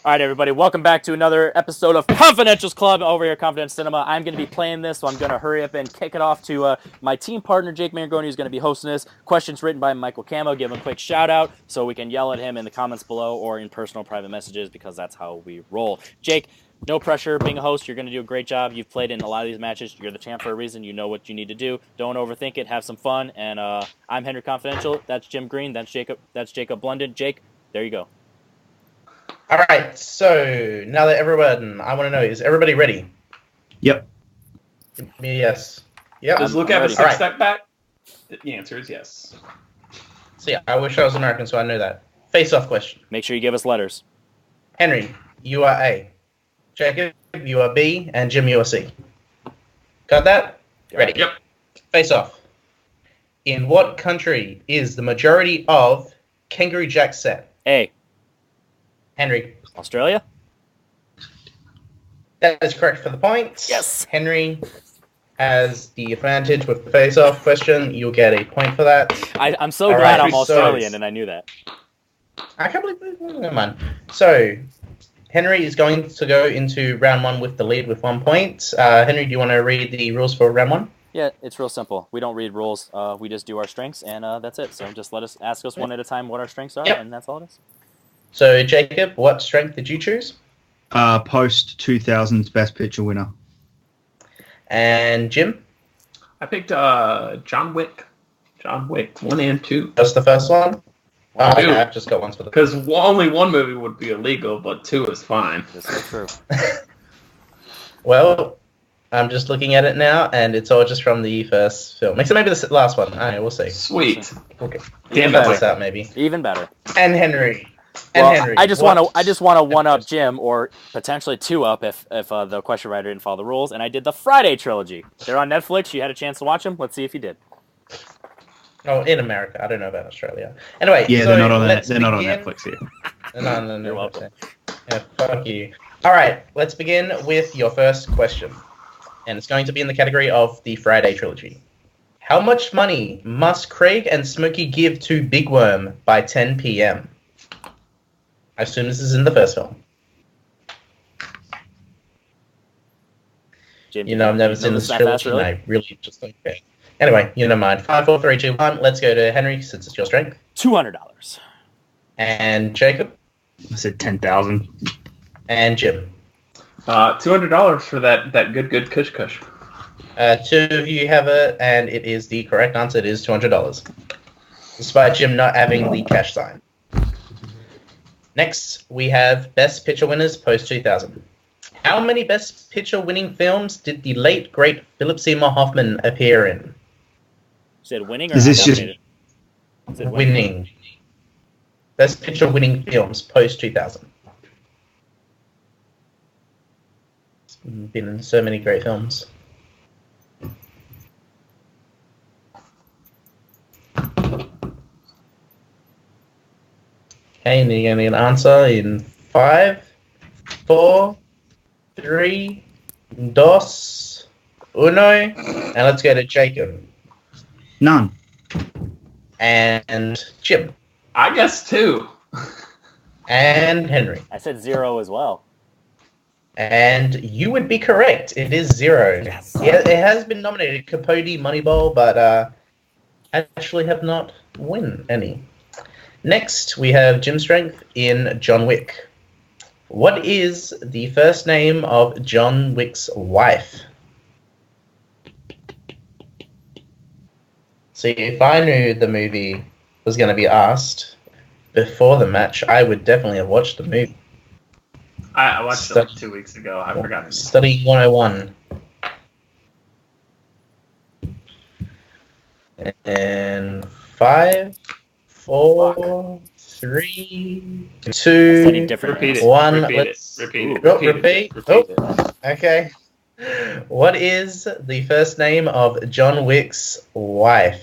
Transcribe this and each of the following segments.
All right, everybody, welcome back to another episode of Confidentials Club over here at Confidence Cinema. I'm going to be playing this, so I'm going to hurry up and kick it off to my team partner, Jake Marangoni, who's going to be hosting this. Questions written by Michael Camo. Give him a quick shout-out so we can yell at him in the comments below or in personal private messages because that's how we roll. Jake, no pressure being a host. You're going to do a great job. You've played in a lot of these matches. You're the champ for a reason. You know what you need to do. Don't overthink it. Have some fun. And I'm Henry Confidential. That's Jim Green. That's Jacob Blunden. Jake, there you go. All right, so now that I want to know, is everybody ready? Yep. Yes. Yep. Does Luke have a six-step back? The answer is yes. So yeah, I wish I was American, so I know that. Face-off question. Make sure you give us letters. Henry, you are A. Jacob, you are B. And Jim, you are C. Got that? Ready? Yep. Face-off. In what country is the majority of Kangaroo Jack set? A. Henry. Australia? That is correct for the points. Yes. Henry has the advantage with the face-off question. You'll get a point for that. I'm so glad I'm Australian and I knew that. I can't believe... Never mind. So, Henry is going to go into round one with the lead with 1 point. Henry, do you want to read the rules for round one? Yeah, it's real simple. We don't read rules. We just do our strengths, and that's it. So just ask us one at a time what our strengths are, and that's all it is. So, Jacob, what strength did you choose? Post 2000's Best Picture winner. And Jim? I picked John Wick. John Wick 1 and 2. Just the first one? Oh, Two. okay, I've just got ones for the... Because only one movie would be illegal, but 2 is fine. This is true. Well, I'm just looking at it now, and it's all just from the first film. Except maybe the last one. I don't know, we'll see. Sweet. Okay. Damn Cut it. this out, maybe. Even better. And Henry. Well, I just want to one up Jim, or potentially two up if the question writer didn't follow the rules. And I did the Friday trilogy. They're on Netflix. You had a chance to watch them. Let's see if you did. Oh, in America. I don't know about Australia. Anyway, Yeah, so they're not on let's they're not on begin. Netflix here. No. You're welcome. Yeah, fuck you. All right, let's begin with your first question. And it's going to be in the category of the Friday trilogy. How much money must Craig and Smokey give to Big Worm by 10 p.m.? I assume this is in the first film. Jim, You know, I've never seen this trilogy, and I really just don't care. Anyway, you know mine. 5, 4, 3, 2, 1. Let's go to Henry, since it's your strength. $200. And Jacob. I said 10,000. And Jim. $200 for that good Kush Kush. Two of you have it, and it is the correct answer. It is $200. Despite Jim not having the cash sign. Next, we have Best Picture winners post-2000. How many Best Picture winning films did the late, great Philip Seymour Hoffman appear in? Said winning or Is this just- nominated? Said Winning. Best Picture winning films post-2000. Been in so many great films. Okay, and you're going to get an answer in 5, 4, 3, 2, 1. And let's go to Jacob. None. And Jim. I guess 2. And Henry. I said 0 as well. And you would be correct. It is 0. Yes. Yeah, it has been nominated Capote, Moneyball, but actually have not won any. Next, we have Jim Strength in John Wick. What is the first name of John Wick's wife? See, if I knew the movie was going to be asked before the match, I would definitely have watched the movie. I watched it like 2 weeks ago. I forgot. Studying 101. And 5, 4, 3, 2, Any different? Repeat it. 1. Repeat Let's it. Repeat it. Oh, Repeat repeat. it. Oh. Repeat it. Okay. What is the first name of John Wick's wife?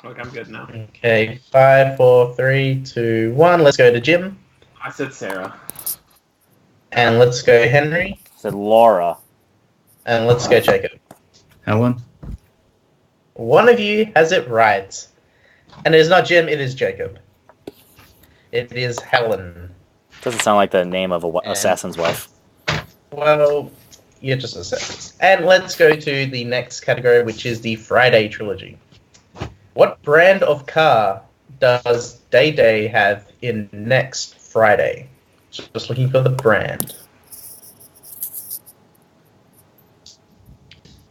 Look, I'm good now. Okay, 5, 4, 3, 2, 1. Let's go to Jim. I said Sarah. And let's go Henry. Said Laura. And let's go Jacob. Helen? One of you has it right. And it is not Jim, it is Jacob. It is Helen. Doesn't sound like the name of a assassin's wife. Well, you're just assassins. And let's go to the next category, which is the Friday trilogy. What brand of car does Day Day have in Next Friday? Just looking for the brand.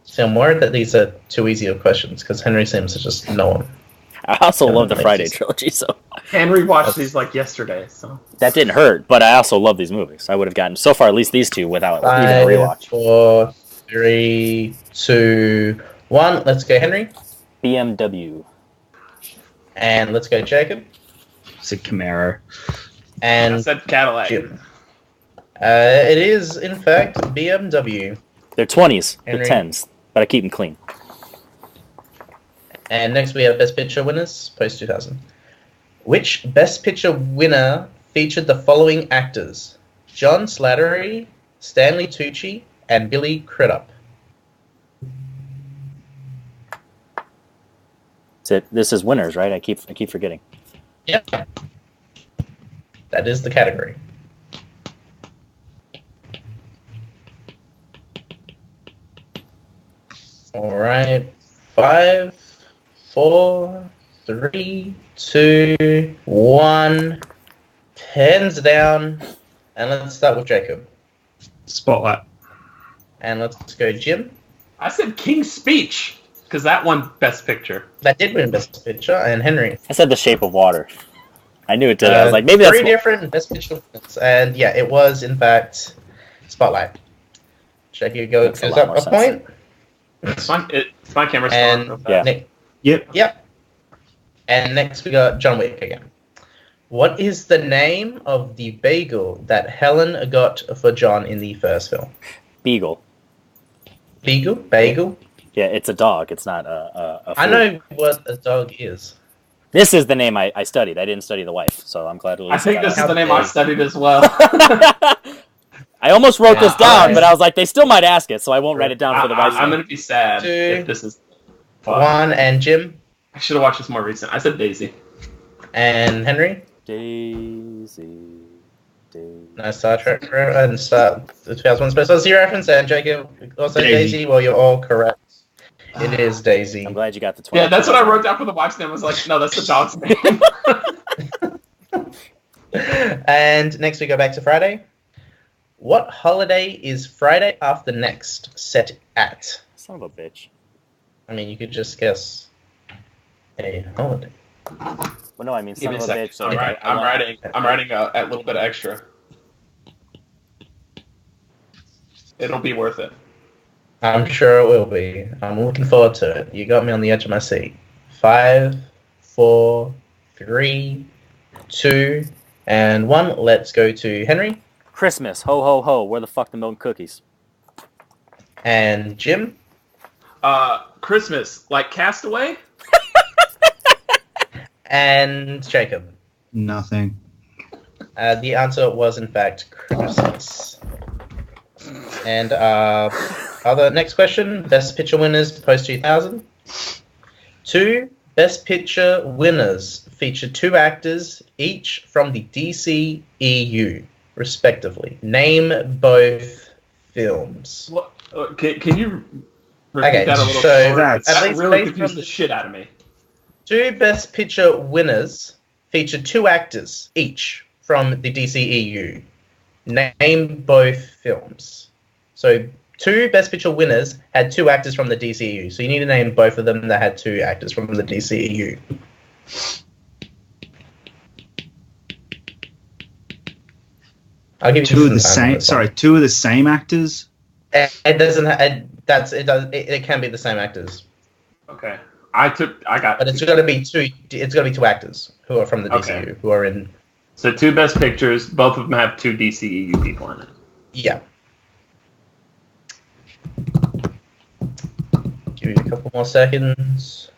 So I'm worried that these are too easy of questions because Henry seems to just know them. I also love the makes Friday sense. trilogy, so Henry watched these like yesterday, so that didn't hurt. But I also love these movies. I would have gotten so far at least these two without even a 5, rewatch. 4, 3, 2, 1. Let's go, Henry. BMW. And let's go, Jacob. It's a Camaro. I And said Cadillac. Jim. It is, in fact, BMW. They're 20s. They're Henry. 10s. But I keep them clean. And next we have Best Picture winners, post-2000. Which Best Picture winner featured the following actors? John Slattery, Stanley Tucci, and Billy Crudup. This is winners, right? I keep forgetting. Yep. That is the category. All right. 5, 4, 3, 2, 1. Pens down. And let's start with Jacob. Spotlight. And let's go Jim. I said King's Speech because that won Best Picture. That did win Best Picture. And Henry. I said The Shape of Water. I knew it did. I was like, maybe that's... Three different Best Picture winners. And yeah, it was, in fact, Spotlight. Jacob goes Makes a lot up more a sense. point. It's my camera's And on. Yeah. Yep. And next we got John Wick again. What is the name of the bagel that Helen got for John in the first film? Beagle. Beagle? Bagel? Yeah, it's a dog. It's not a I food. know what a dog is. This is the name I studied. I didn't study the wife, so I'm glad to I think this is the name I studied as well. I almost wrote this down, alright. but I was like, they still might ask it, so I won't write it down for the wife's I'm name. gonna be sad 2, if this is. 1, and Jim, I should have watched this more recent. I said Daisy. and Henry. Daisy. No Star Trek, and Star 2001 Space Odyssey reference, and Jacob also Daisy. Well, you're all correct. It is Daisy. I'm glad you got the 12. Yeah, that's what I wrote down for the wife's name. I was like, no, that's the dog's name. And next we go back to Friday. What holiday is Friday after next set at? Son of a bitch. I mean, you could just guess a holiday. Well, no, I mean, Give son me of a a second. bitch. So I'm writing a little bit extra. It'll be worth it. I'm sure it will be. I'm looking forward to it. You got me on the edge of my seat. 5, 4, 3, 2, and 1. Let's go to Henry Christmas. Ho, ho, ho. Where the fuck the milk and cookies? and Jim Christmas, like Castaway? and Jacob. Nothing. The answer was, in fact, Christmas. And other next question: Best Picture winners post 2000. 2 Best Picture winners feature 2 actors, each from the DCEU, respectively. Name both films. What, can you repeat Okay, that a little so slower? at That least really based confused on the the- shit out of me. 2 Best Picture winners feature 2 actors, each from the DCEU. Name both films. So 2 Best Picture winners had 2 actors from the DCEU. So you need to name both of them that had 2 actors from the DCEU. I'll give you Two of the some time on same. this one. Sorry, 2 of the same actors. It doesn't. It can be the same actors, Okay. I got but it's got to be 2. It's got to be 2 actors who are from the DCEU Okay. who are in. So 2 best pictures, both of them have 2 DCEU people in it. Yeah. Give you a couple more seconds.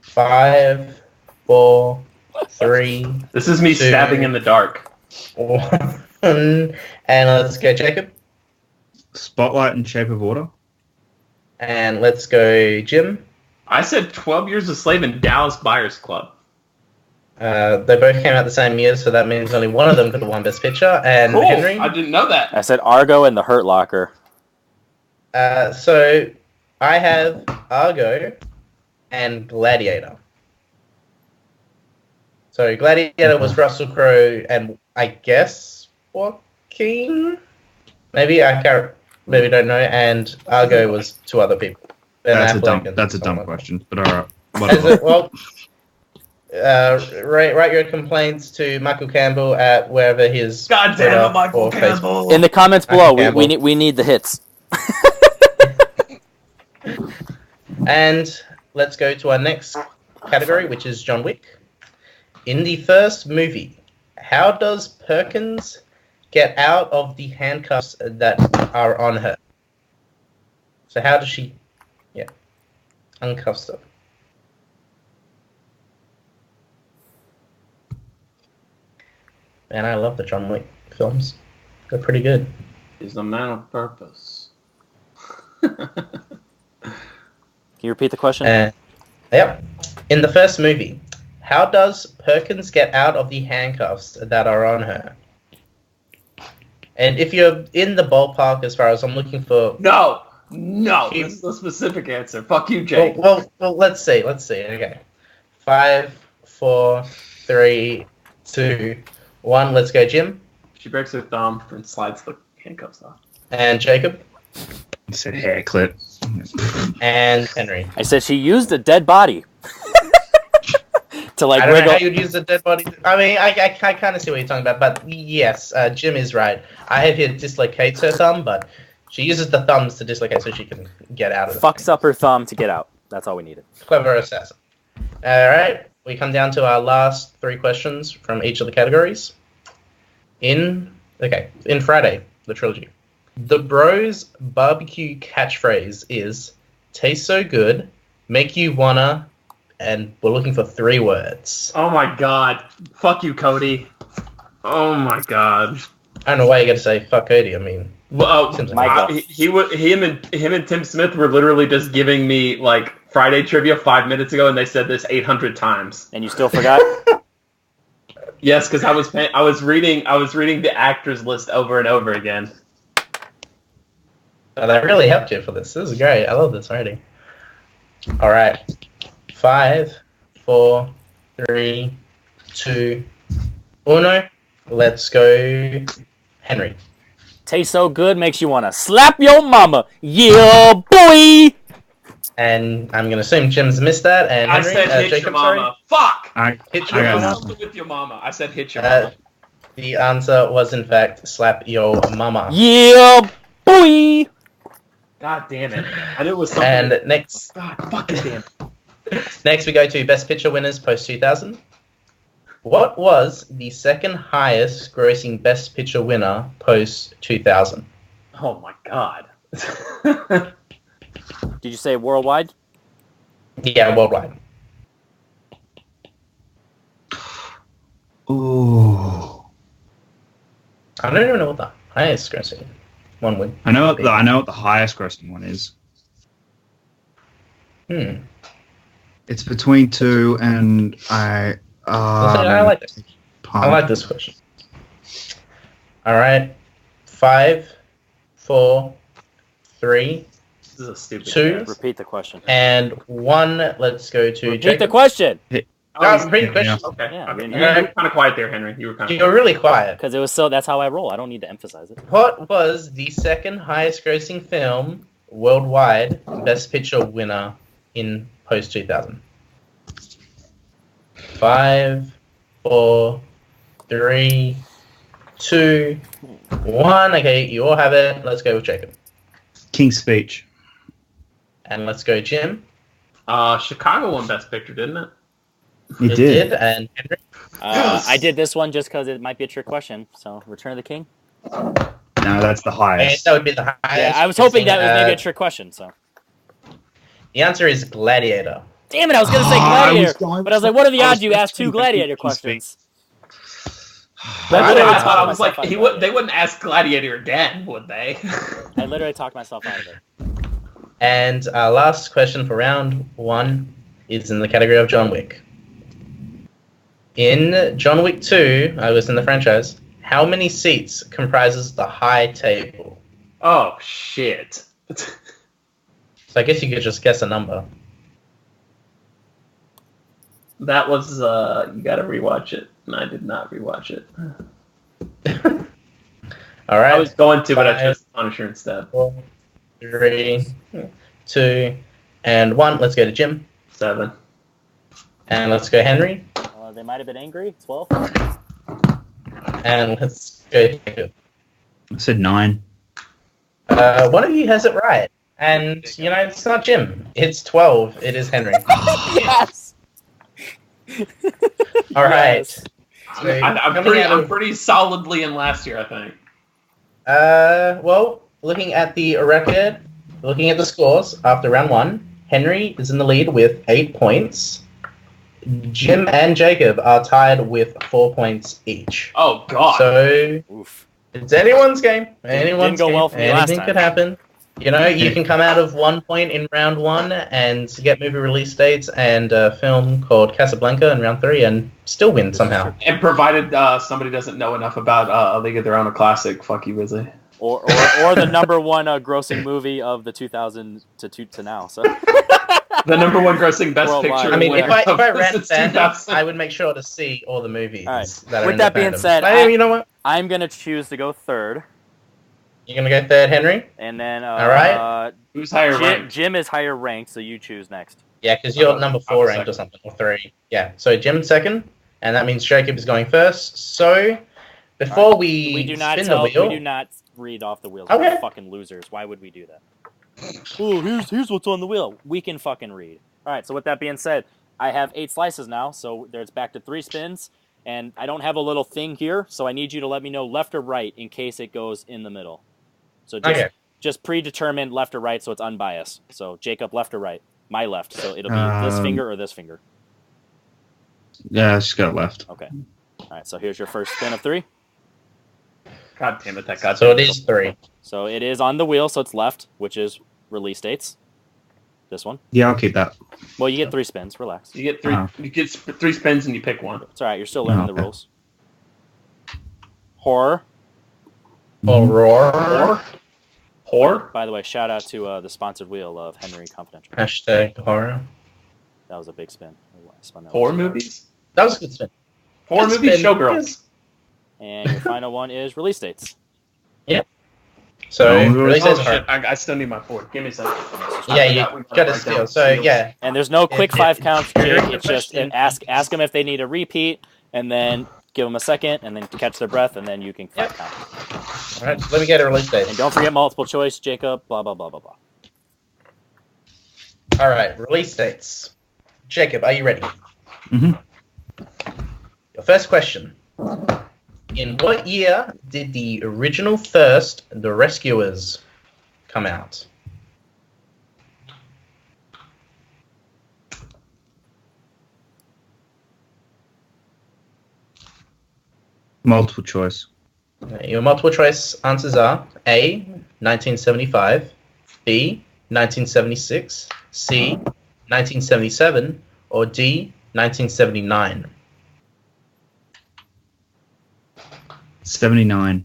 5, 4, 3, This is me 2, stabbing in the dark. 1, and let's go, Jacob. Spotlight and Shape of Water. And let's go, Jim. I said 12 Years a Slave in Dallas Buyers Club. They both came out the same year, so that means only one of them could have won Best Picture. And Cool. Henry? I didn't know that. I said Argo and The Hurt Locker. So I have Argo and Gladiator. So Gladiator was Russell Crowe and I guess Joaquin? Maybe I can't. Maybe don't know. And Argo was two other people. Ben That's a Affleck dumb. and That's a dumb someone. question. But all right. Is Whatever. it? Well, write your complaints to Michael Campbell at wherever his God damn Twitter it, Michael or Facebook. Campbell. In the comments Michael below, Campbell. we need the hits. And let's go to our next category, which is John Wick. In the first movie, how does Perkins get out of the handcuffs that are on her? So how does she, uncuff them? Man, I love the John Wick films. They're pretty good. He's a man of purpose. Can you repeat the question? Yep. In the first movie, how does Perkins get out of the handcuffs that are on her? And if you're in the ballpark, as far as I'm looking for, No, this is a specific answer. Fuck you, Jake. well, let's see. Okay, 5, 4, 3, 2, 1. Let's go, Jim She breaks her thumb and slides the handcuffs off. and Jacob I said hair clip. and Henry. I said she used a dead body to like I don't know wiggle. how you'd use the dead body. I mean, I kind of see what you're talking about, but yes, Jim is right. I have here dislocates her thumb, but she uses the thumbs to dislocate so she can get out of the Fucks up her thumb to get out. That's all we needed. Clever assassin. All right, we come down to our last 3 questions from each of the categories. In Friday, the trilogy, the Bros barbecue catchphrase is "Tastes so good, make you wanna," and we're looking for 3 words. Oh my god. Fuck you, Cody. Oh my god. I don't know why you got to say "fuck Cody." I mean, Well, Seems like him and Tim Smith were literally just giving me like Friday trivia 5 minutes ago, and they said this 800 times. And you still forgot? Yes, because I was reading the actors list over and over again. that really helped you for this. This is great. I love this already. All right, 5, 4, 3, 2, 1. Let's go, Henry. Tastes so good, makes you want to slap your mama. Yeah, boy! And I'm going to assume Jim's missed that. And I Henry, said hit Jacob, your mama. Fuck! Hit I your got mama. nothing. With your mama. I said hit your Uh, mama. The answer was, in fact, slap your mama. Yeah, boy! God damn it. I knew it was something. And next, God fucking damn it. next we go to Best Picture winners post-2000. What was the second highest grossing Best Picture winner post-2000? Oh my god. Did you say worldwide? Yeah, worldwide. Ooh. I don't even know what the highest grossing one would. I know what the highest grossing one is. It's between 2 and I like this. I like this question. All right, 5, 4, 3, This is a stupid 2, guess. Repeat the question. and 1. Let's go to Repeat the Jacob. question! Oh, repeat the question. Okay. Yeah, Okay. I mean, You were kind of quiet there, Henry. You were kind of. You're really quiet. Because it was so, that's how I roll. I don't need to emphasize it. What was the second highest grossing film worldwide Best Picture winner in post-2000? 5, 4, 3, 2, 1. Okay, you all have it. Let's go with Jacob. King's Speech. And let's go Jim. Chicago won Best Picture, didn't it? It It did. And Henry. I did this one just because it might be a trick question. So, Return of the King? No, that's the And highest. that would be the highest. Yeah, I was hoping that was maybe a Uh, trick question. So, The answer is Gladiator. damn it, I was gonna say Gladiator, but I was like, what are the odds you asked 2 Gladiator questions? That's literally what I talked thought. I was myself like, out of it. they wouldn't ask Gladiator again, would they? I literally talked myself out of it. And our last question for round 1 is in the category of John Wick. In John Wick 2, I was in the franchise, how many seats comprises the high table? Oh shit. So I guess you could just guess a number. That was you gotta rewatch it, and I did not rewatch it. All right. I was going to, but I 5, chose Punisher instead. 4, 3, 2, and 1. Let's go to Jim. 7. And let's go Henry. They might have been angry. 12. And let's go Jacob. I said 9. One of you has it right. And, you know, it's not Jim. It's 12. It is Henry. Yes. All right. Yes. So, I'm pretty solidly in last year, I think. Well, looking at the record, looking at the scores after round 1, Henry is in the lead with 8 points. Jim and Jacob are tied with 4 points each. Oh god. So Oof. it's anyone's game. Anyone's go game. well for me last Anything time. could happen. You know, you can come out of 1 point in round 1 and get movie release dates and a film called Casablanca in round 3 and still win somehow. And provided somebody doesn't know enough about A League of Their Own, a classic, fuck you, Wizzy. Or the number one grossing movie of the 2000 to now. So The number 1 grossing Best Worldwide. Picture. I mean, if I winner ran since fandom, 2000. I would make sure to see all the movies. All right. That are With in that the being fandom. said, Hey, you know what? I'm gonna choose to go third, You're gonna go third, Henry? and then All right. Who's higher ranked? Jim is higher ranked, so you choose next. Yeah, because you're I'm number I'm 4 ranked or second. something, or 3. Yeah, so Jim's second, and that means Jacob is going first. So before we We do not spin tell. the wheel, We do not read off the wheels. Okay. We're fucking losers. Why would we do that? Oh, here's what's on the wheel. We can fucking read. All right. So with that being said, I have 8 slices now, so there's back to 3 spins, and I don't have a little thing here, so I need you to let me know left or right in case it goes in the middle. So just predetermined left or right, so it's unbiased. So Jacob, left or right? My left, so it'll be this finger or this finger. Yeah, just go left. Okay. All right. So here's your first spin of 3. God damn it, that got so it is 3. So it is on the wheel, so it's left, which is release dates. This one. Yeah, I'll keep that. Well, you get 3 spins. Relax. You get 3. You get 3 spins and you pick one. It's all right. You're still learning the Okay. rules. Horror. Horror. Whore? By the way, shout out to the sponsored wheel of Henry Confidential. Hashtag horror. That was a big spin. I spun that Horror one. movies? That was a good spin. Horror Good movies, spin. showgirls. And your final one is release dates. So Oh, release Oh dates shit, are. I still need my 4. Give me a second. Yeah, you got to steal. So yeah, And there's no quick If- 5 counts. if you're Jake. in It's just question- ask them if they need a repeat, and then give them a second, and then catch their breath, and then you can 5 Yep. count. all right. Let me get a release date. And don't forget multiple choice, Jacob. Blah blah blah blah blah. All right, release dates. Jacob, are you ready? Mhm. Your first question. In what year did the original first The Rescuers come out? Multiple choice. Your multiple choice answers are A, 1975, B, 1976, C, 1977, or D, 1979. 79.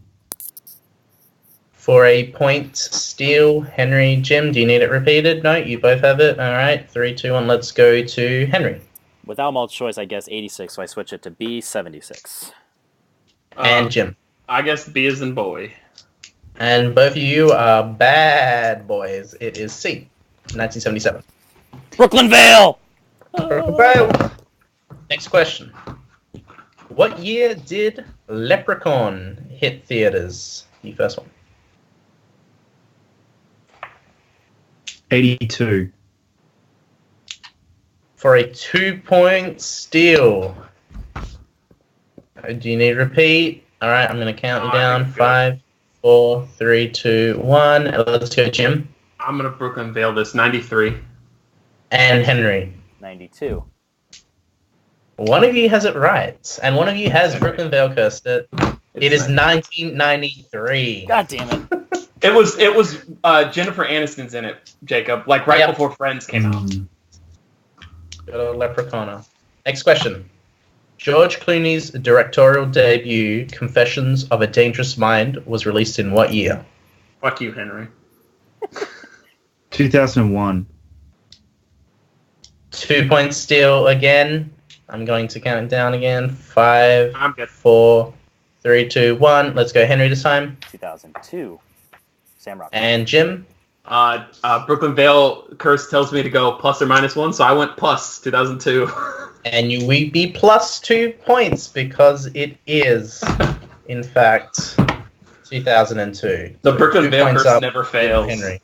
For a point, Steele, Henry, Jim, do you need it repeated? No, you both have it. All right, 3, 2, 1, let's go to Henry. Without multiple choice, I guess 86, so I switch it to B, 76. And Jim. I guess B is in boy. And both of you are bad boys. It is C, 1977. Brooklyn Vale! Well, next question. What year did Leprechaun hit theaters? The first one. 82. For a 2-point steal. Do you need a repeat? All right, I'm going to count you I down. think so. 5, 4, 3, 2, 1. Let's go, Jim. I'm gonna Brooklyn Vale this 93. And Henry. 92. One of you has it right, and one of you has Brooklyn Vale cursed it. It is 1993. God damn it. It was Jennifer Aniston's in it, Jacob. Like right Yep. before Friends came out. Mm. Got a leprechaun. Next question. George Clooney's directorial debut, Confessions of a Dangerous Mind, was released in what year? Fuck you, Henry. 2001. 2 points still again. I'm going to count it down again. 5, I'm good. 4, 3, 2, 1. Let's go Henry this time. 2002. Sam Rock. And Jim? Brooklyn Vale curse tells me to go plus or minus 1, so I went plus 2002. And you will be plus 2 points because it is, in fact, 2002. The Brooklyn 2 Vale points curse up never to fails. Henry.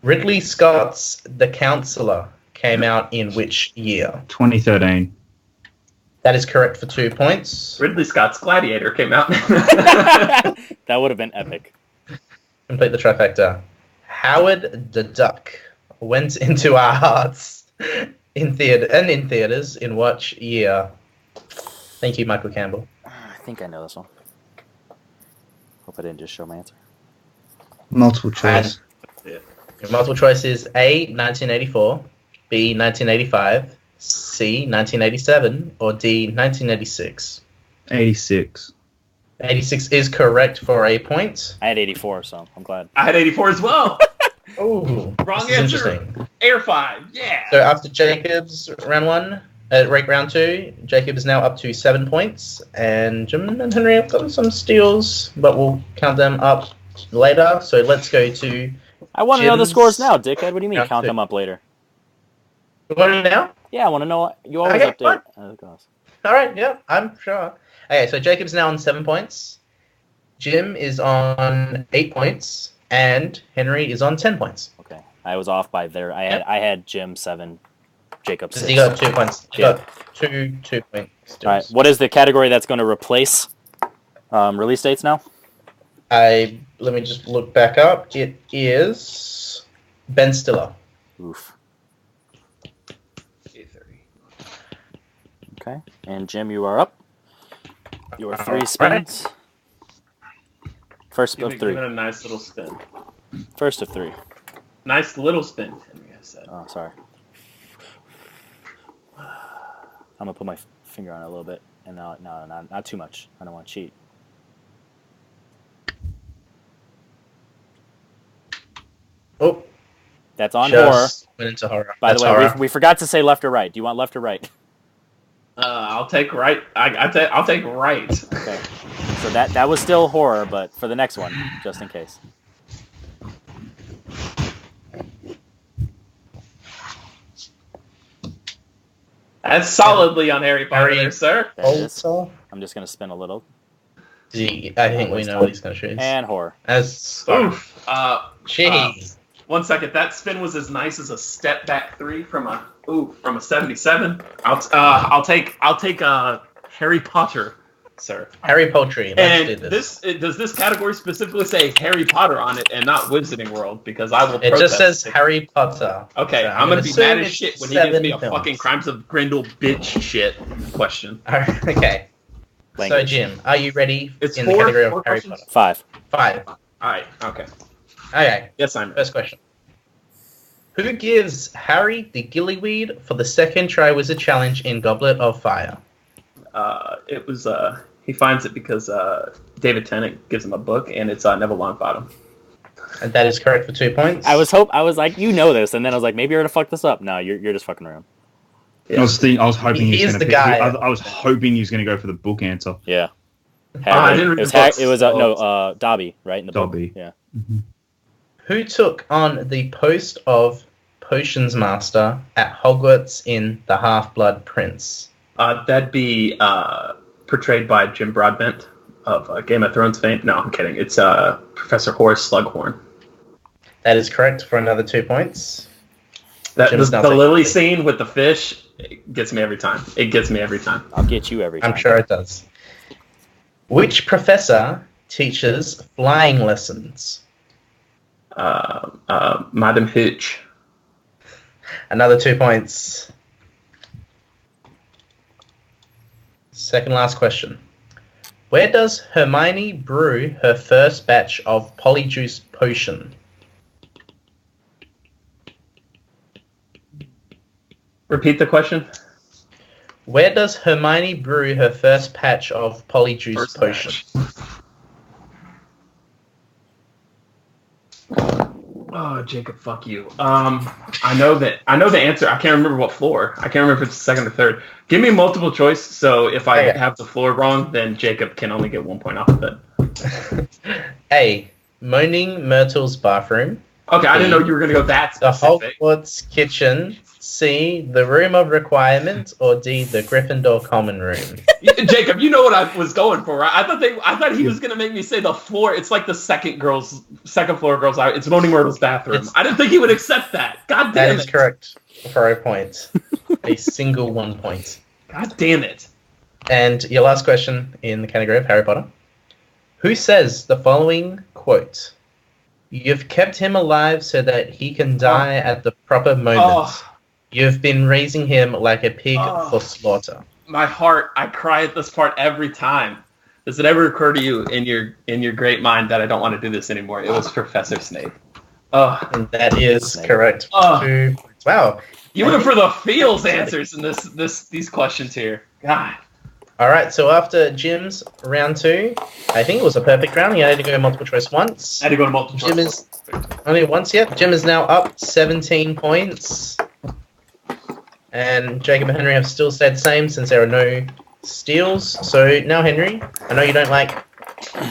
Ridley Scott's The Counselor came out in which year? 2013. That is correct for 2 points. Ridley Scott's Gladiator came out. That would have been epic. Complete the trifecta. Howard the Duck went into our hearts in theaters in what year? Thank you, Michael Campbell. I think I know this one. Hope I didn't just show my answer. Multiple choice. Your multiple choice is A, 1984, B, 1985, C, 1987, or D, 1986. 86. 86 is correct for a point. I had 84, so I'm glad. I had 84 as well. Oh, Wrong this is answer. interesting. Air 5, yeah. So after Jacob's round 2, Jacob is now up to 7 points, and Jim and Henry have got some steals, but we'll count them up later. So let's go to. I want to know the Jim's scores now, dickhead. What do you mean round count 2. them up later? You want it now? Yeah, I want to know. You always Okay, update. Oh, gosh. All right, yeah, I'm sure. Okay, so Jacob's now on 7 points. Jim is on 8 points, and Henry is on 10 points. Okay, I was off by there. I had Jim 7, Jacob 6. So you got 2 points. You Yeah. got two points. All right, what is the category that's going to replace release dates now? Let me just look back up. It is Ben Stiller. Oof. Okay, and Jim, you are up. Your 3 spins. First of 3. Give it a nice little spin. First of 3. Nice little spin, Henry, I said. Oh, sorry. I'm gonna put my finger on it a little bit, and no, not too much. I don't want to cheat. Oh, That's on horror. just went into horror. By That's the way, horror. we forgot to say left or right. Do you want left or right? I'll take right. I'll take right. Okay. So that was still horror, but for the next one, just in case. That's solidly on Harry Potter, Harry- there, sir. There it is. Also, I'm just gonna spin a little. I think we know what he's going to choose. And horror. As Oof. jeez. 1 second. That spin was as nice as a step back 3 from a 77. I'll take Harry Potter, sir. Harry Poultry. Let's do And this. does this category specifically say Harry Potter on it and not Wizarding World? Because I will. It just protest says it. Harry Potter. Okay, So I'm gonna be assume mad as it's shit when he gives me a 7 films. fucking Crimes of Grindel bitch shit question. Alright, okay. So Language. Jim, are you ready It's in the four category of Harry questions? Potter? 5. 5. All right. Okay. Okay. Yes, I'm. First question. Who gives Harry the gillyweed for the second Triwizard Challenge in Goblet of Fire? It was. He finds it because David Tennant gives him a book, and it's Neville Longbottom. And that is correct for 2 points. I was like, you know this, and then I was like, maybe you're gonna fuck this up. No, you're just fucking around. Yeah. I was hoping He he was is going to the guy. I was hoping he was going to go for the book answer. Yeah. I didn't read the books, It was so- Dobby, right? In the Dobby. book. Yeah. Who took on the post of Potions Master at Hogwarts in The Half-Blood Prince? That'd be portrayed by Jim Broadbent of Game of Thrones fame. No, I'm kidding. It's Professor Horace Slughorn. That is correct for another 2 points. The Jim's not taking Lily the lead. scene with the fish it gets me every time. It gets me every time. I'll get you every time. I'm sure it does. Which professor teaches flying lessons? Madam Hooch. Another 2 points. Second last question. Where does Hermione brew her first batch of Polyjuice potion? Repeat the question. Where does Hermione brew her first patch of Polyjuice First potion? Oh, Jacob, fuck you. I know the answer. I can't remember what floor. I can't remember if it's second or third. Give me multiple choice, so if I Okay. have the floor wrong, then Jacob can only get 1 point off of it. A. Moaning Myrtle's bathroom. Okay, I didn't know you were gonna go that The specific. Hogwarts kitchen. C. The room of requirement. Or D. The Gryffindor common room. Jacob, you know what I was going for, right? I thought he was gonna make me say the floor. It's like the second floor girls out. It's Moaning Myrtle's bathroom. I didn't think he would accept that. God damn That it. is correct for a point. A single 1 point. God damn it. And your last question in the category of Harry Potter. Who says the following quote? You've kept him alive so that he can die at the proper moment. Oh. You've been raising him like a pig Oh. for slaughter. My heart, I cry at this part every time. Does it ever occur to you in your great mind that I don't want to do this anymore? It was Professor Snape. And that is correct. Oh. 2 points. Wow. You went for the feels answers in these questions here. God. All right, so after Jim's round 2, I think it was a perfect round. You had to go multiple choice once. I had to go to multiple Jim choice. is only once yet. Jim is now up 17 points. And Jacob and Henry have still stayed the same since there are no steals. So now, Henry, I know you don't like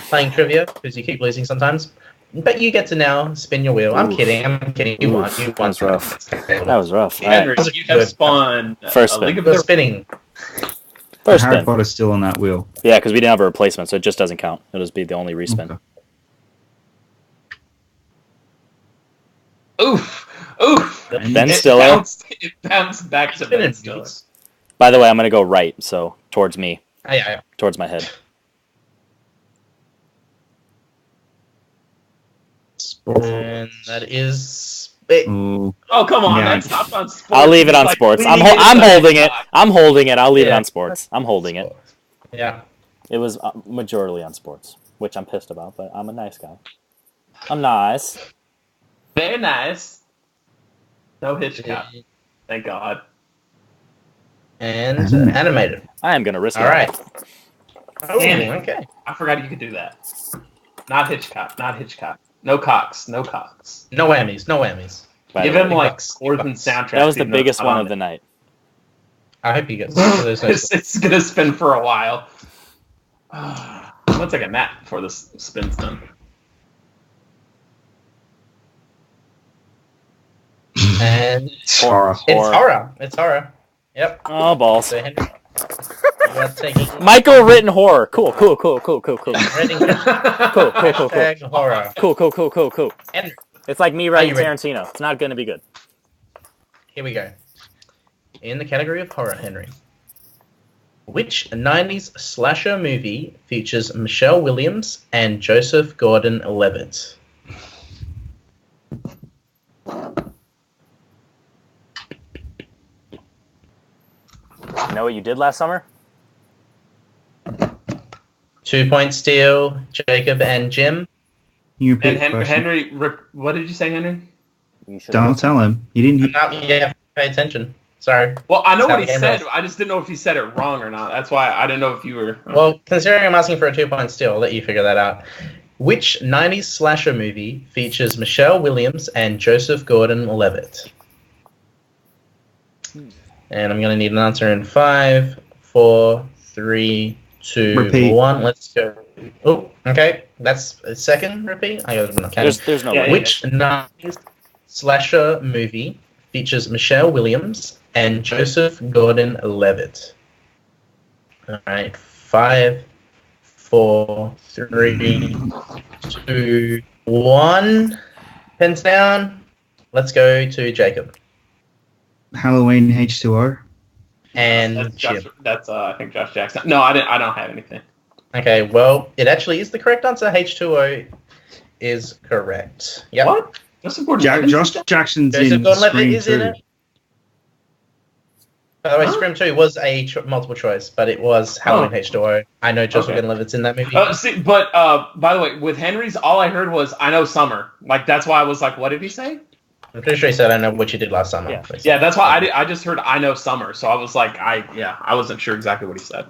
playing trivia because you keep losing sometimes, but you get to now spin your wheel. I'm Oof. kidding. You won. You won. That was rough. That was rough. All Henry, right. you have spun First a spin. League of You're Their... spinning. First Harry spin. Potter's still on that wheel. Yeah, because we didn't have a replacement, so it just doesn't count. It'll just be the only respin. Okay. Oof. Oof. Ben It Stiller. bounced back to Ben Stiller. By the way, I'm going to go right, so towards me, Yeah. towards my head. And that is it. Ooh. Oh, come on. Yeah. That's not on sports. I'll leave it It's on like sports. leading I'm into the holding it. shot. I'm holding it. I'll leave it Yeah. on sports. I'm holding it. Yeah. It was majorly on sports, which I'm pissed about, but I'm a nice guy. I'm nice. Very nice. No Hitchcock. Thank God. And animated. I am going to risk All it. right. Oh, Damn it. okay. I forgot you could do that. Not Hitchcock. Not Hitchcock. No Cox. No Cox. No whammies. No whammies. By Give the him way. like Cox. scores and soundtracks. That was the even though biggest it's not one on of the it. night. I hope you get. There's no It's gonna spin for a while. I'm gonna take a nap before this spin's done. And Horror. it's horror. It's horror. Yep. Oh, balls. So Henry, you are taking Michael written horror. Cool. reading Cool. hashtag horror. Cool. Henry, It's like me writing Are you ready? Tarantino. It's not going to be good. here we go. In the category of horror, Henry, which 90s slasher movie features Michelle Williams and Joseph Gordon-Levitt? You know what you did last summer? 2 point steal, Jacob and Jim. You repeat And the question. Henry, what did you say, Henry? You should Don't tell him. You didn't. No, you have to pay attention. Sorry. Well, I know That's how what he the game said. rolls. I just didn't know if he said it wrong or not. That's why I didn't know if you were. Well, considering I'm asking for a 2 point steal, I'll let you figure that out. Which 90s slasher movie features Michelle Williams and Joseph Gordon-Levitt? And I'm going to need an answer in 5, 4, 3, 2, Repeat. 1. Let's go. Oh, okay. That's a second repeat. I got okay. There's no Yeah, way. Which 90s slasher movie features Michelle Williams and Joseph Gordon-Levitt? All right. 5, 4, 3, 2, 1. Pens down. Let's go to Jacob Halloween H2O. and That's Jim. Josh, that's I think Josh Jackson. No, I don't have anything. Okay, well, it actually is the correct answer. H2O is correct. Yep. What? Joseph Gordon-Levitt? Josh Jackson's Joseph in Gordon-Levitt Scream is in 2. it. By the way, Huh? Scream 2 was a multiple choice, but it was Halloween H2O. I know Joseph Okay. Gordon-Levitt's in that movie. See, but by the way, with Henry's, all I heard was "I know Summer." Like that's why I was like, "What did he say?" I'm pretty sure you said I know what you did last summer. Yeah. Yeah, that's why I just heard I know summer, so I was like, I wasn't sure exactly what he said.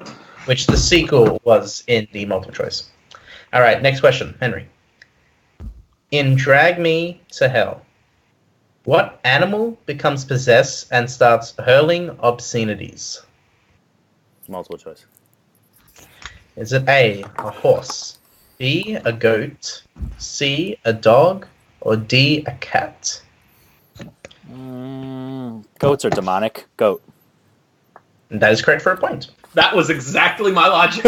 Which the sequel was in the multiple choice. All right, next question, Henry. In Drag Me to Hell, what animal becomes possessed and starts hurling obscenities? Multiple choice. Is it A, a horse, B, a goat, C, a dog, or D, a cat? Goats are demonic. Goat. And that is correct for a point. That was exactly my logic.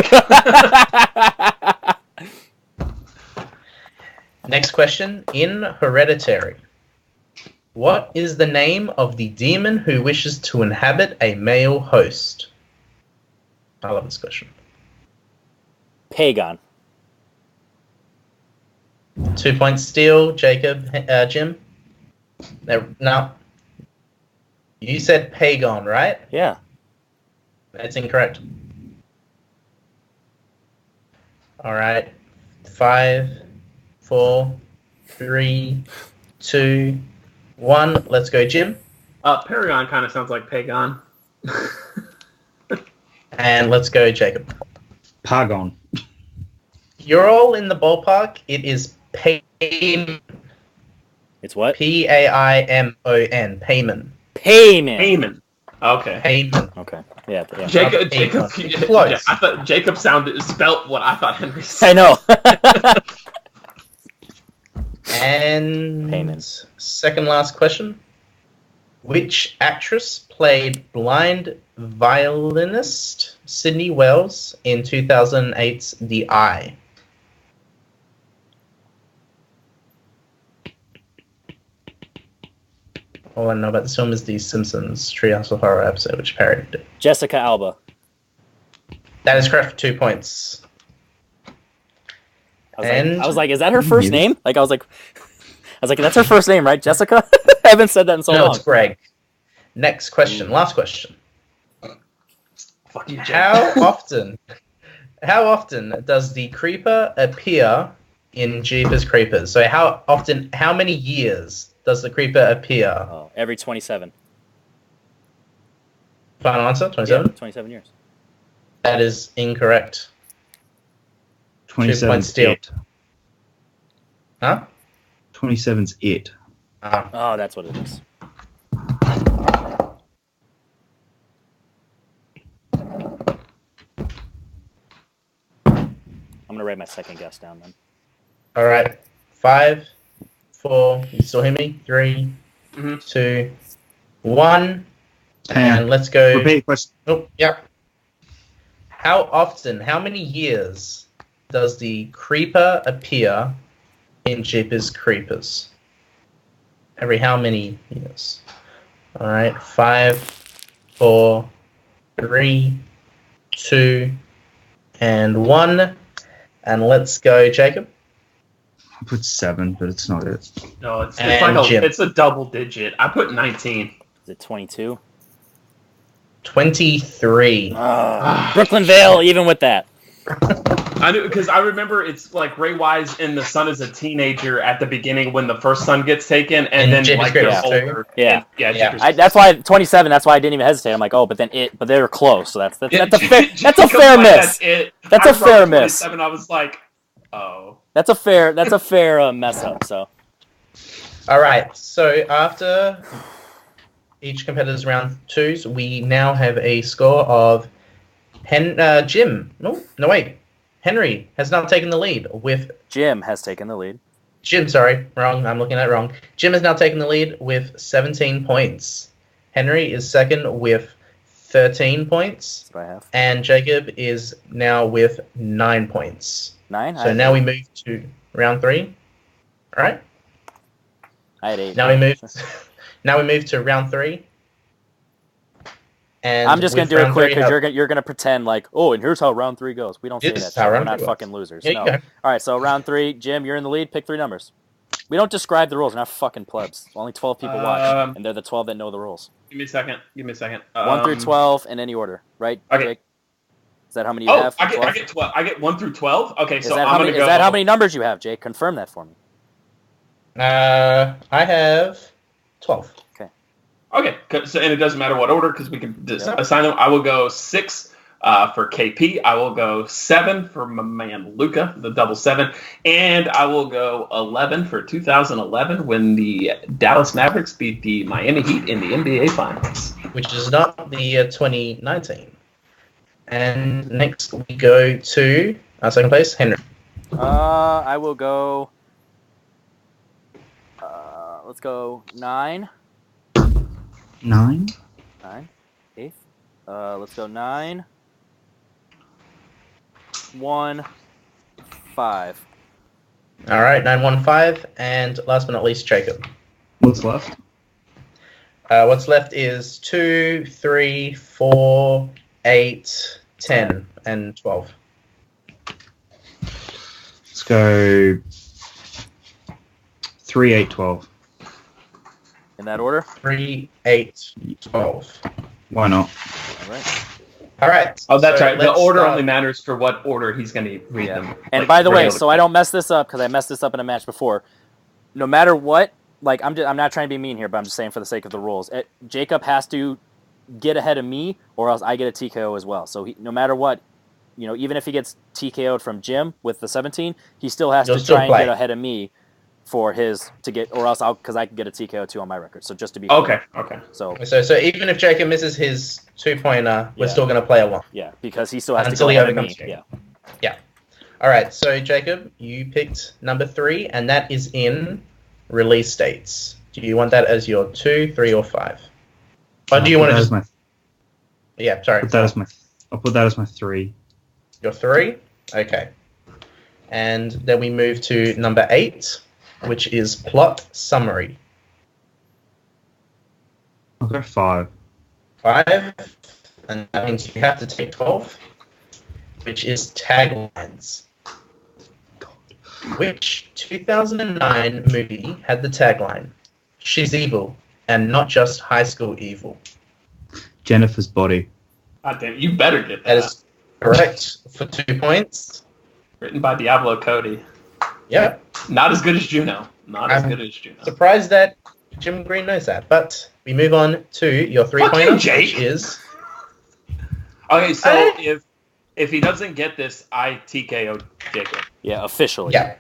Next question. In Hereditary, what is the name of the demon who wishes to inhabit a male host? I love this question. Pagan. 2 points steal, Jacob, Jim? No. You said Pagan, right? Yeah. That's incorrect. All right. 5, 4, 3, 2, 1. Let's go, Jim. Paragon kind of sounds like Pagan. And let's go, Jacob. Pagon. You're all in the ballpark. It is Paimon. It's what? Paimon. Paimon. Payment. Payman. Okay. Paimon. Okay. Yeah. Jacob. Close. Yeah, I thought Jacob spelt what I thought Henry said. I know. And Payments. second last question. Which actress played blind violinist Sydney Wells in 2008's The Eye? All I know about this film is the Simpsons Treehouse of Horror episode, which parodied it. Jessica Alba. That is correct for 2 points. I was like, is that her first name? I was like, that's her first name, right? Jessica? I haven't said that in so No, long. it's Greg. Next question. Last question. Fuck you, Jake. How often does the creeper appear in Jeepers Creepers? So how many years does the creeper appear? Oh, every 27. Final answer, 27? Yeah, 27 years. That is incorrect. 27's points steal. it. Huh? 27's it. Ah. Oh, that's what it is. I'm going to write my second guess down then. All right. 5, 4, you still hear me? 3, 2, 1. And let's go. Repeat the question. Oh, yep. How many years does the creeper appear in Jeepers Creepers? Every how many years? All right. 5, 4, 3, 2, and 1. And let's go, Jacob. I put 7, but it's not it. No, it's And like Jim. it's a double digit. I put 19. Is it 22? 23. Brooklyn Vale, even with that. I knew because I remember it's like Ray Wise and the son is a teenager at the beginning when the first son gets taken, and then Jeepers like they're Creepers too. older. Yeah. And, Yeah. Jeepers That's why 27. That's why I didn't even hesitate. I'm like, oh, but they were close. So that's a fair Jacob, fair like, miss. That's it. That's I a fair wrote miss. 27, I was like, oh. That's a fair mess up. So All right. So after each competitor's round 2s, we now have a score of Jim. No, wait. Henry has now taken the lead with Jim has taken the lead. Jim. Sorry, wrong. I'm looking at it wrong. Jim has now taken the lead with 17 points. Henry is second with 13 points, That's what I have. and Jacob is now with 9 points. 9. So now we move to round 3. All right. I had 8. Now we move to round 3. And I'm just gonna with do it round quick 3, because you're gonna pretend like, oh, and here's how round 3 goes. We don't say This that. is how Shit. We're round not 3 fucking works. losers. Here No. you go. All right. So round 3, Jim, you're in the lead. Pick 3 numbers. We don't describe the rules. We're not fucking plebs. Only 12 people watch, and they're the 12 that know the rules. Give me a second. 1 through 12 in any order, right? Okay. Jake? Is that how many you Oh, have? I 12? get 12. I get 1 through 12. Okay, Is so that I'm how gonna many? go. Is that how many numbers you have, Jake? Confirm that for me. I have 12. Okay, so, and it doesn't matter what order because we can assign them. I will go 6 for KP. I will go 7 for my man Luca, the double 7, and I will go 11 for 2011 when the Dallas Mavericks beat the Miami Heat in the NBA Finals, which is not the year 2019. And next we go to our second place, Henry. I will go. Let's go 9. 9? 9. 8th. Let's go 9. 1. 5. All right, 915, and last but not least, Jacob. What's left? What's left is 2, 3, 4, 8, 10, and 12. Let's go 3, 8, 12. In that order? 3, 8, 12. Why not? All right. All right. Oh, that's so right. The let's order start- only matters for what order he's going to read them. And like, by the way, regular. so I don't mess this up because I messed this up in a match before. No matter what, like I'm not trying to be mean here, but I'm just saying for the sake of the rules, Jacob has to get ahead of me, or else I get a TKO as well. So no matter what, even if he gets TKO'd from Jim with the 17, he still has You'll to still try and play. get ahead of me for his to get, or else because I can get a TKO too on my record. So just to be clear. Okay. So So even if Jacob misses his 2-pointer, we're Yeah. still going to play a 1. yeah, because he still has Until to he go ahead of me. overcomes you. Yeah. All right, so Jacob, you picked number 3, and that is in release dates. Do you want that as your 2, 3, or 5? Or do you want to just... Yeah, sorry. I'll put that as my 3. Your 3? Okay. And then we move to number 8, which is plot summary. I'll go 5. 5, and that means you have to take 12, which is taglines. Which 2009 movie had the tagline, "She's evil, and not just high school evil"? Jennifer's Body. God damn, you better get That that. is correct for 2 points. Written by Diablo Cody. Yep. Not as good as Juno. Not as I'm good as Juno. Surprised that Jim Green knows that. But we move on to your 3-pointer, Jake. which is... Okay, so if he doesn't get this, I TKO Jacob. Yeah, officially. Yeah.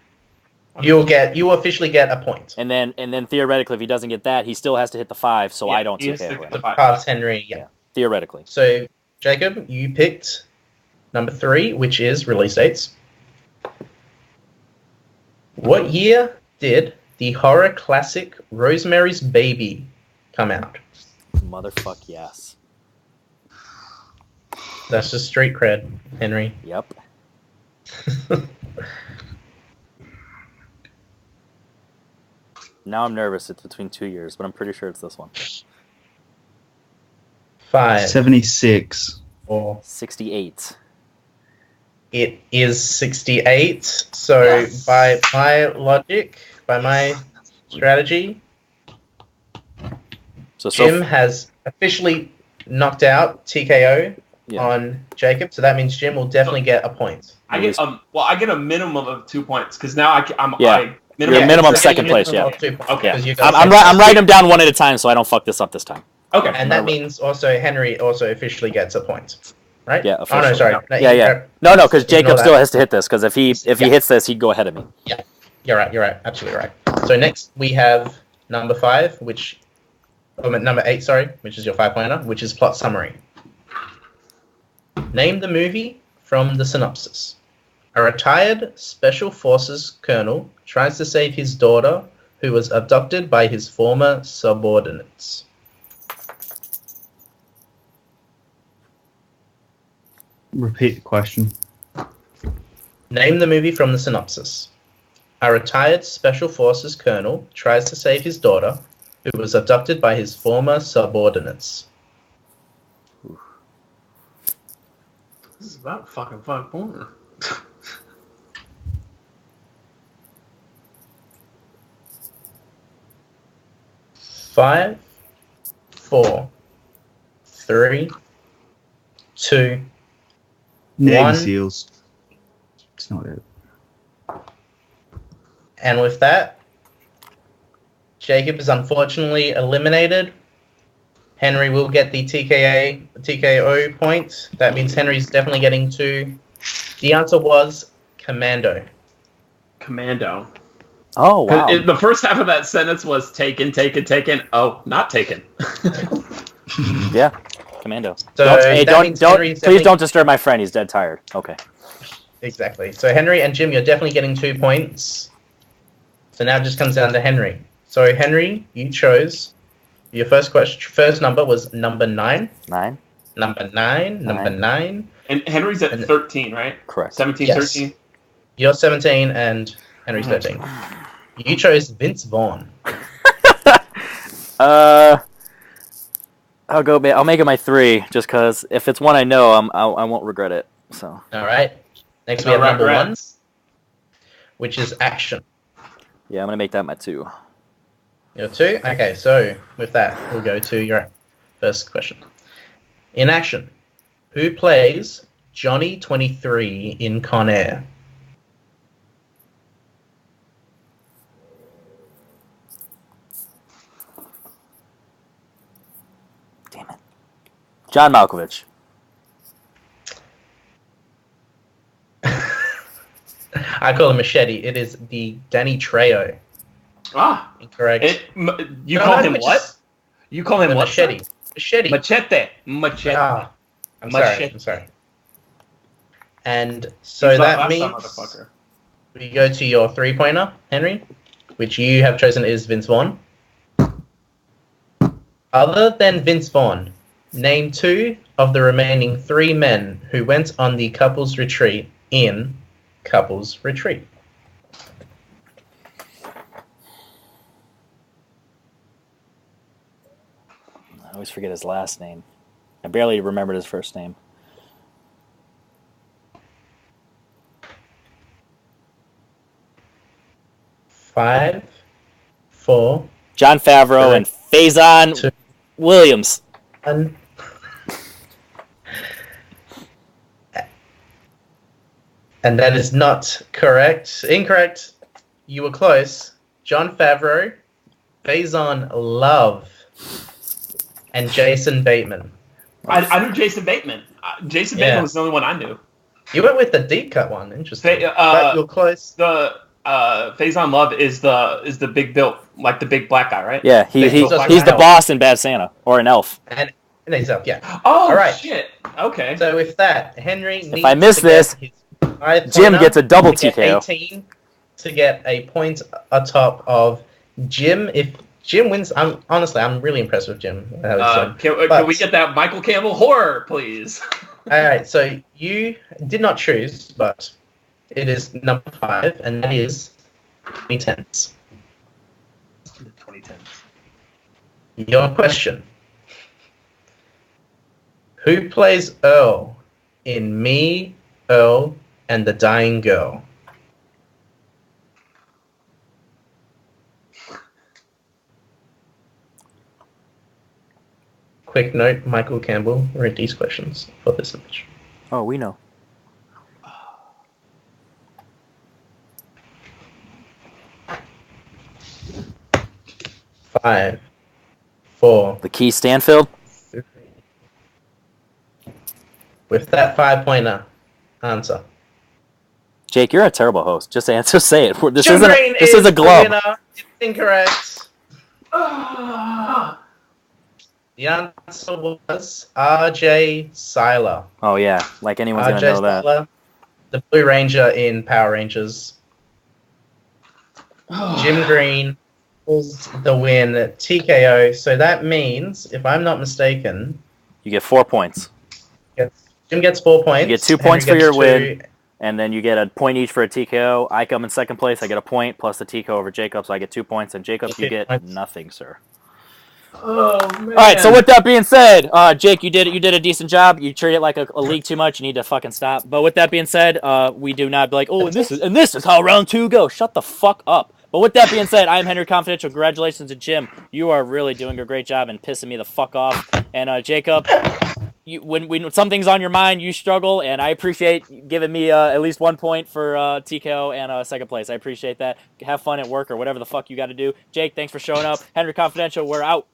You officially get a point. And then theoretically, if he doesn't get that, he still has to hit the 5, so I don't he has TKO to- him. To pass Henry, yeah. Theoretically. So, Jacob, you picked number 3, which is release dates. What year did the horror classic Rosemary's Baby come out? Motherfuck yes. That's just street cred, Henry. Yep. Now I'm nervous. It's between 2 years, but I'm pretty sure it's this one. 5, 76. 4. 68. It is 68. So, Yes. by my logic, by my strategy, So Jim has officially knocked out TKO Yeah. on Jacob. So that means Jim will definitely get a point. I get I get a minimum of 2 points because now I'm Yeah. minimum, You're minimum so second you get a place, minimum yeah. of 2 points, Okay. because you got I'm writing them down one at a time so I don't fuck this up this time. Okay. And that means also Henry also officially gets a point, right? Yeah, Oh no, officially. sorry. No. No, Yeah, yeah. No, because Ignore Jacob that. still has to hit this, because if he Yeah. hits this, he'd go ahead of me. You're right. Absolutely right. So next we have number 5, number 8, sorry, which is your 5-pointer, which is plot summary. Name the movie from the synopsis. A retired Special Forces colonel tries to save his daughter, who was abducted by his former subordinates. Repeat the question. Name the movie from the synopsis. A retired Special Forces colonel tries to save his daughter, who was abducted by his former subordinates. This is about fucking 5 pointer. 5, 4, 3, 2, Navy One. SEAls. It's not it. and with that, Jacob is unfortunately eliminated. Henry will get the TKO point. That means Henry's definitely getting 2. The answer was commando. Commando. Oh, wow. The first half of that sentence was taken, taken, taken. Oh, not taken. Yeah, commando. So Please don't disturb my friend. He's dead tired. Okay. Exactly. So Henry and Jim, you're definitely getting 2 points. So now it just comes down to Henry. So Henry, you chose your first number was number 9. 9. Number 9. And Henry's at 13, right? Correct. 17, Yes. 13. You're 17 and Henry's 13. You chose Vince Vaughn. I'll make it my 3, just because if it's one I know, I won't regret it. So. All right. Next we No have number 1, regrets. which is action. Yeah, I'm gonna make that my 2. Your 2? Okay, so with that, we'll go to your first question. In action, who plays Johnny 23 in Con Air? Damn it. John Malkovich. I call him Machete. It is the Danny Trejo. Ah. Incorrect. You No, call no, him it's what? just- You call him the what? Machete. Machete. Machete. Ah, I'm Machete. sorry. And so He's not that last means time, motherfucker. we go to your 3-pointer, Henry, which you have chosen is Vince Vaughn. Other than Vince Vaughn, name 2 of the remaining 3 men who went on the couples retreat in Couples Retreat. I always forget his last name. I barely remembered his first name. 5, 4, John Favreau and Faison 2, Williams. 1. And that is not correct. Incorrect. You were close. John Favreau, Faison Love, and Jason Bateman. I knew Jason Bateman. Jason Yeah. Bateman was the only one I knew. You went with the deep cut one. Interesting. But you're close. The Faison Love is the big built, like the big black guy, right? Yeah, he's the boss in Bad Santa, or an elf. And he's up, yeah. Oh, All right. shit. Okay. So with that, Henry needs I miss to get this, his 5 Jim pointer gets a double to get TKO. 18 to get a point atop of Jim. If Jim wins, I'm really impressed with Jim. Can we get that Michael Campbell horror, please? All right, so you did not choose, but it is number 5, and that is 2010s. The 2010s. Your question. Who plays Earl in Me, Earl, and the Dying Girl? Quick note, Michael Campbell read these questions for this match. Oh, we know. Five, 4, The Key Stanfield? 3. With that 5-pointer, answer. Jake, you're a terrible host. Just answer, say it. This Jim isn't. Green This is a the glove. winner. It's incorrect. The answer was R.J. Seiler. Oh yeah, like anyone's gonna R.J. know that. Seiler, the Blue Ranger in Power Rangers. Jim Green pulls the win TKO. So that means, if I'm not mistaken, You get 4 points, Jim gets 4 points. You get 2 Henry points for gets your 2. win. and then you get a point each for a TKO. I come in second place. I get a point plus the TKO over Jacob, so I get 2 points. And Jacob, you get nothing, sir. Oh man! All right. So with that being said, Jake, you did a decent job. You treat it like a league too much. You need to fucking stop. But with that being said, we do not be like, oh, and this is how round 2 goes. Shut the fuck up. But with that being said, I'm Henry Confidential. Congratulations to Jim. You are really doing a great job and pissing me the fuck off. And Jacob, when something's on your mind, you struggle, and I appreciate giving me at least 1 point for TKO and second place. I appreciate that. Have fun at work or whatever the fuck you got to do. Jake, thanks for showing up. Henry Confidential, we're out.